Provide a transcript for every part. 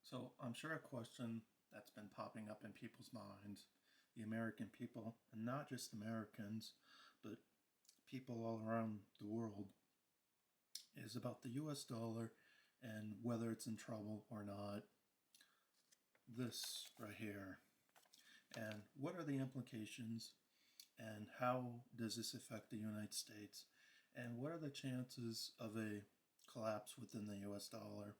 So I'm sure a question that's been popping up in people's minds, the American people, and not just Americans, but people all around the world, is about the US dollar and whether it's in trouble or not. This right here. And what are the implications and how does this affect the United States? And what are the chances of a collapse within the US dollar?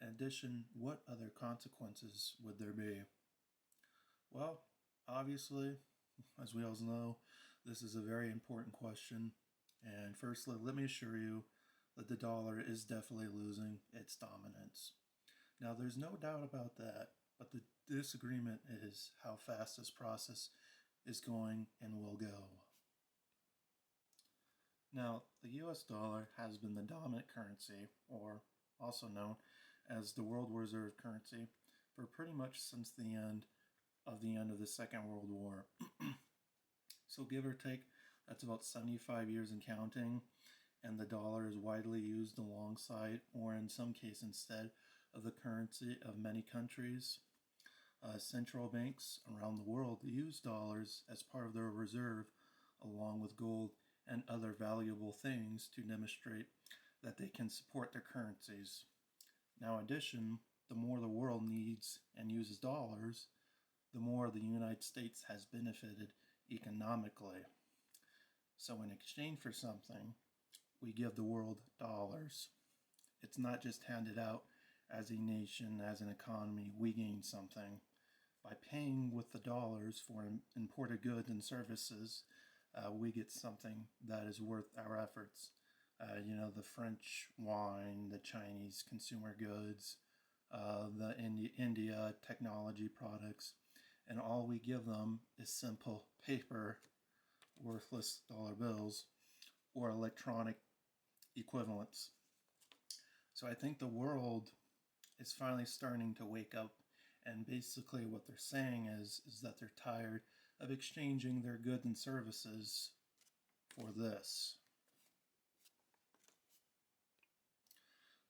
In addition, what other consequences would there be? Well, obviously, as we all know, this is a very important question. And firstly, let me assure you that the dollar is definitely losing its dominance. Now, there's no doubt about that, but the disagreement is how fast this process is going and will go. Now, the US dollar has been the dominant currency, or also known as the world reserve currency, for pretty much since the end of the Second World War. So give or take, that's about 75 years and counting, and the dollar is widely used alongside, or in some cases instead, of the currency of many countries. Central banks around the world use dollars as part of their reserve, along with gold and other valuable things to demonstrate that they can support their currencies. Now, in addition, the more the world needs and uses dollars, the more the United States has benefited economically. So in exchange for something, we give the world dollars. It's not just handed out as a nation, as an economy, we gain something. By paying with the dollars for imported goods and services, we get something that is worth our efforts. The French wine, the Chinese consumer goods, the India technology products, and all we give them is simple paper, worthless dollar bills, or electronic equivalents. So I think the world is finally starting to wake up, and basically what they're saying is that they're tired of exchanging their goods and services for this.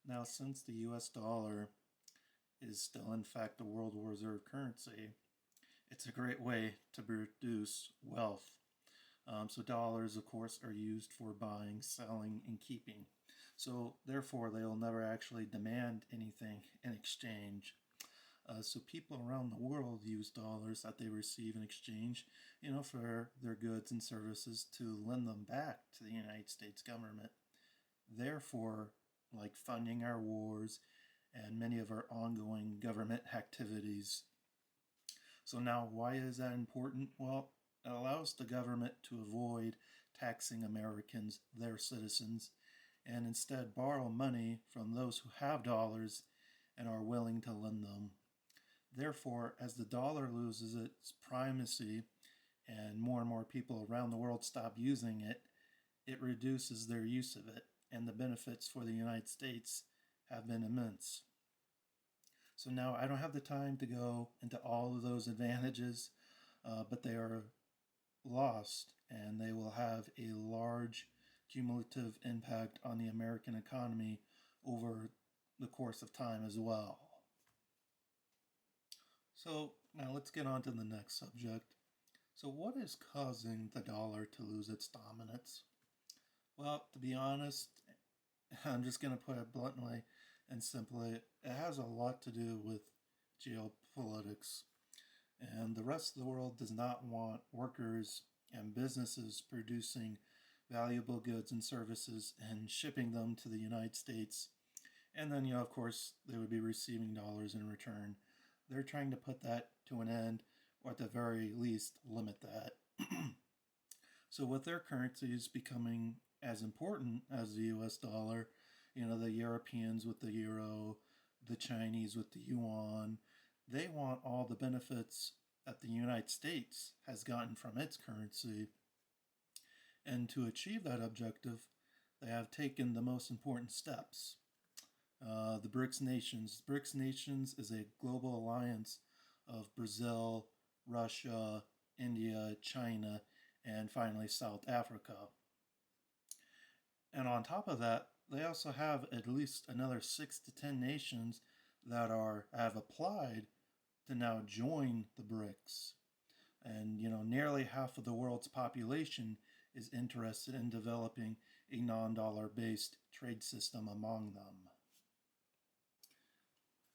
Now, since the US dollar is still in fact the world reserve currency, it's a great way to produce wealth. So dollars, of course, are used for buying, selling, and keeping. So therefore, they will never actually demand anything in exchange. So people around the world use dollars that they receive in exchange, for their goods and services to lend them back to the United States government. Therefore, like funding our wars and many of our ongoing government activities. So now, why is that important? Well, it allows the government to avoid taxing Americans, their citizens, and instead borrow money from those who have dollars and are willing to lend them. Therefore, as the dollar loses its primacy and more people around the world stop using it, it reduces their use of it, and the benefits for the United States have been immense. So now I don't have the time to go into all of those advantages, but they are lost, and they will have a large cumulative impact on the American economy over the course of time as well. So now let's get on to the next subject. So what is causing the dollar to lose its dominance? Well, to be honest, I'm just going to put it bluntly and simply, it has a lot to do with geopolitics. And the rest of the world does not want workers and businesses producing valuable goods and services and shipping them to the United States. And then, of course, they would be receiving dollars in return. They're trying to put that to an end, or at the very least, limit that. So with their currencies becoming as important as the US dollar, the Europeans with the euro, the Chinese with the yuan, they want all the benefits that the United States has gotten from its currency. And to achieve that objective, they have taken the most important steps. The BRICS nations. BRICS nations is a global alliance of Brazil, Russia, India, China, and finally South Africa. And on top of that, they also have at least another 6 to 10 nations that have applied to now join the BRICS. And nearly half of the world's population is interested in developing a non-dollar based trade system among them.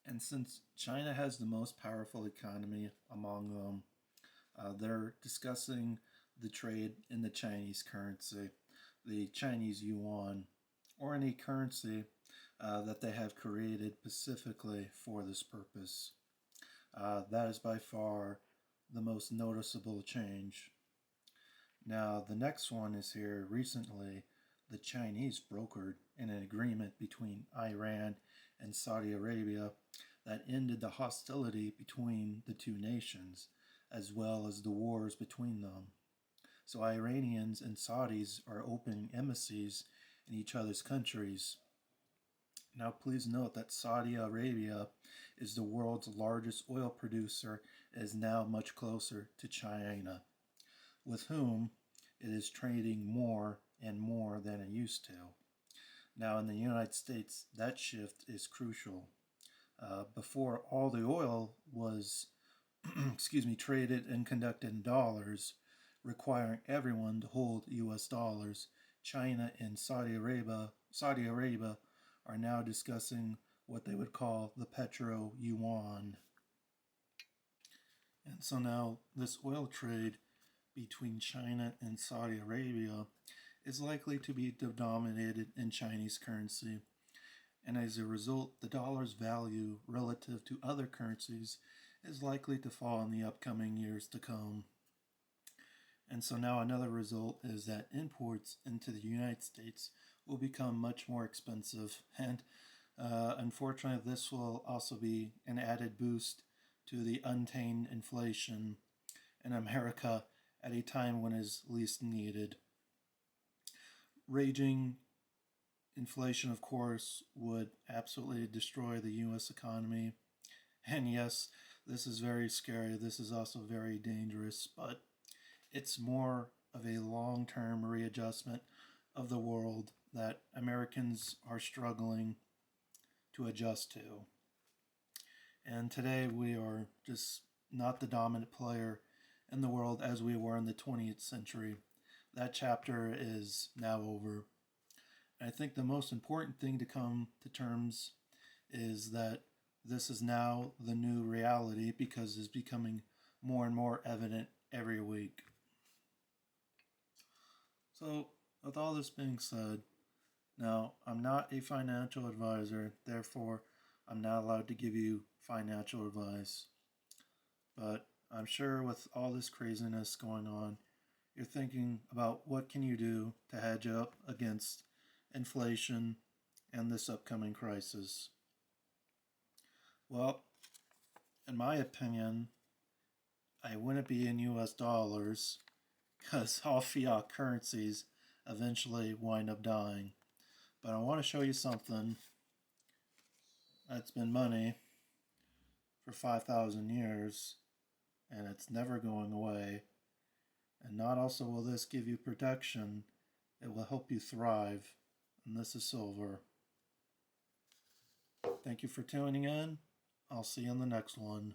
And since China has the most powerful economy among them, they're discussing the trade in the Chinese currency, the Chinese yuan, or any currency that they have created specifically for this purpose. That is by far the most noticeable change. Now, the next one is here. Recently, the Chinese brokered an agreement between Iran and Saudi Arabia that ended the hostility between the two nations, as well as the wars between them. So Iranians and Saudis are opening embassies in each other's countries. Now please note that Saudi Arabia is the world's largest oil producer and is now much closer to China, with whom it is trading more and more than it used to. Now in the United States, that shift is crucial. Before, all the oil was traded and conducted in dollars, requiring everyone to hold US dollars. China and Saudi Arabia are now discussing what they would call the petro yuan. And so now this oil trade between China and Saudi Arabia is likely to be denominated in Chinese currency. And as a result, the dollar's value relative to other currencies is likely to fall in the upcoming years to come. And so now another result is that imports into the United States will become much more expensive. And unfortunately, this will also be an added boost to the untamed inflation in America at a time when it is least needed. Raging inflation, of course, would absolutely destroy the U.S. economy. And yes, this is very scary. This is also very dangerous, but it's more of a long-term readjustment of the world that Americans are struggling to adjust to. And today we are just not the dominant player in the world as we were in the 20th century. That chapter is now over. I think the most important thing to come to terms is that this is now the new reality because it's becoming more and more evident every week. So, with all this being said, now I'm not a financial advisor, therefore I'm not allowed to give you financial advice. But I'm sure with all this craziness going on, you're thinking about what can you do to hedge up against inflation and this upcoming crisis. Well, in my opinion, I wouldn't be in US dollars because all fiat currencies eventually wind up dying. But I want to show you something that's been money for 5,000 years and it's never going away. And not also will this give you protection, it will help you thrive. And this is silver. Thank you for tuning in. I'll see you in the next one.